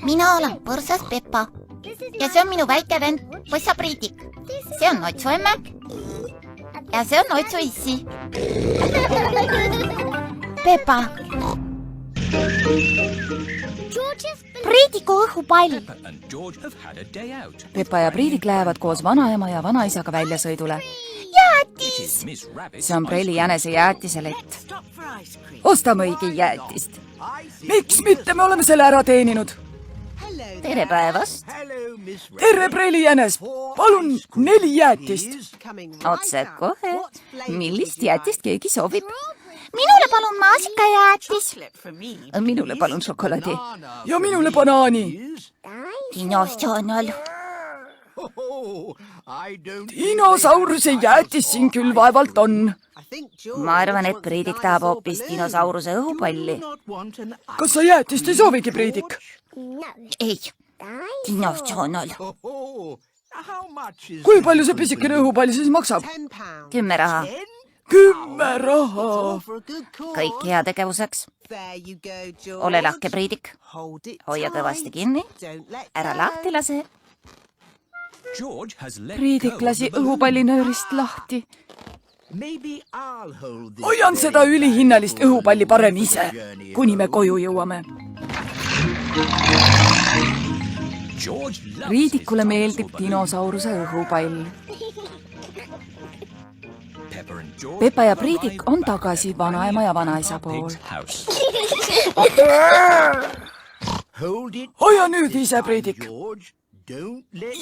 Mina olen põrsas Peppa ja see on minu väike vend Põssa Priidik. See on Otsu emme ja see on Otsu issi. Peppa. Priidiku õhupall. Peppa ja Priidik lähevad koos vanaema ja vanaisaga väljasõidule. Jäätis! See on Preli jänese jäätiselett. Ostame õige jäätist. Miks mitte, me oleme selle ära teeninud. Tere päevast! Tere, Preli jänes! Palun 4 jäätist. Otse kohe. Millist jäätist keegi soovib? Minule palun maasikajäätis. Minule palun šokolaadi. Ja minule banaani. Dinosaurus. Dinosauruse jäätis siin küll vaevalt on. Ma arvan, et Priidik tahab hoopis dinosauruse õhupalli. Kas sa jäätist ei soovigi, Priidik? Ei, dinosaurus. Kui palju see pisikene õhupall siis maksab? 10 raha. 10 raha. Kõik heategevuseks. Ole lahke, Priidik. Hoia kõvasti kinni. Ära lahti lase. Priidik lasi õhupallinöörist lahti. Hoian seda ülihinnalist õhupalli parem ise, kuni me koju jõuame. Priidikule meeldib dinosauruse õhupall. Peppa ja Priidik on tagasi vanaema ja vanaisa pool. Hoia nüüd ise, Priidik.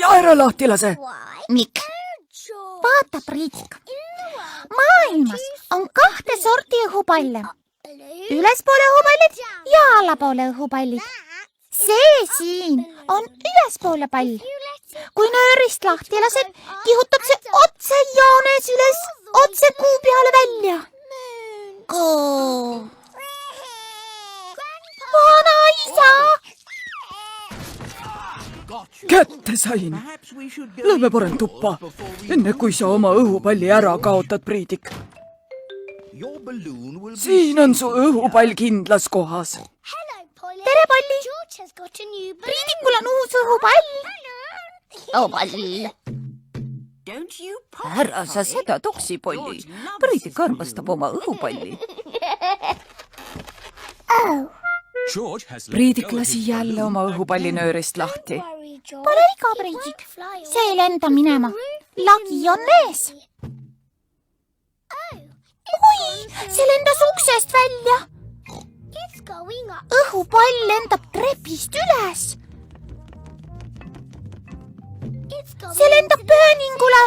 Ja ära lahti lase. Mik? Vaata, Priidik. Maailmas on 2 sorti õhupalle. Ülespoole õhupallid ja allapoole õhupallid. See siin on ülespoole pall. Kui nöörist lahti lased, kihutab see otse joones üles, otse kuu peale välja. Kuu. Vanaisa! Kätte sain. Lähme parem tuppa, enne kui sa oma õhupalli ära kaotad, Priidik. Siin on su õhupall kindlas kohas. Tere, Polli! Priidikul on uus õhupall. Õhupall. Ära sa seda toksi, Polli. Priidik armastab oma õhupalli. Priidik lasi jälle oma õhupallinöörist lahti. Pole viga, Priidik. See ei lenda minema. Lagi on ees. Oi, see lendas uksest välja. Õhupall lendab trepist üles. See lendab pööningule.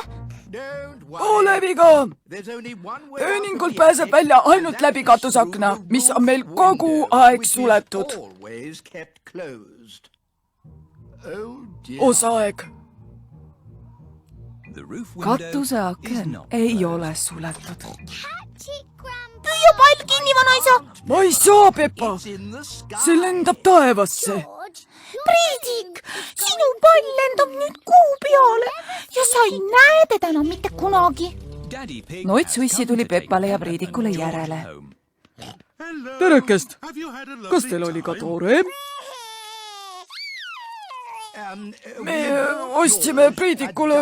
Ole viga! Pööningult pääseb välja ainult läbi katusakna, mis on meil kogu aeg suletud. Osaeg. Katuseaken ei ole suletud. Püüa pall kinni, vanaisa. Ma ei saa, Peppa. See lendab taevasse. Priidik, sinu pall lendab nüüd kuu peale ja sa ei näe teda enam mitte kunagi. Noitsuissi tuli Peppale ja Priidikule järele. Terekest, kas teil oli ka tore? Me ostsime Priidikule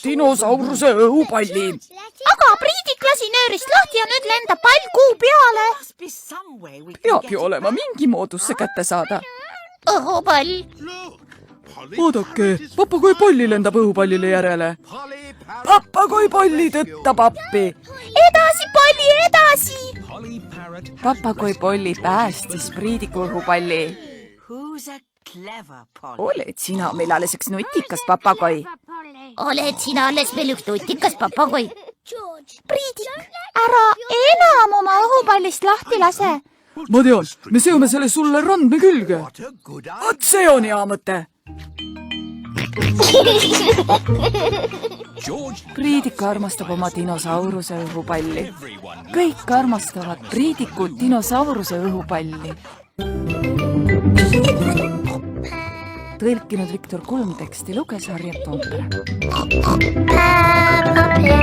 dinosauruse õhupalli. Aga Priidik lasi nöörist lahti ja nüüd lendab pall kuu peale. Peab ju olema mingi moodus see kätte saada. Õhupall. Vaadake, papagoi Polli lendab õhupallile järele. Papagoi Polli tõttab appi. Edasi, Polli, edasi. Papagoi Polli päästis Priidiku õhupalli. Oled sina meil alles üks nutikas papagoi? Oled sina alles veel üks nutikas papagoi? Priidik, ära enam oma õhupallist lahti lase. Ma tean, me seome selle sulle randme külge. Vot see on hea mõte. Priidik armastab oma dinosauruse õhupalli. Kõik armastavad Priidiku dinosauruse õhupalli. Tõlkinud Viktor Kulm, teksti luges Harriet Toompere. Peppa Pig.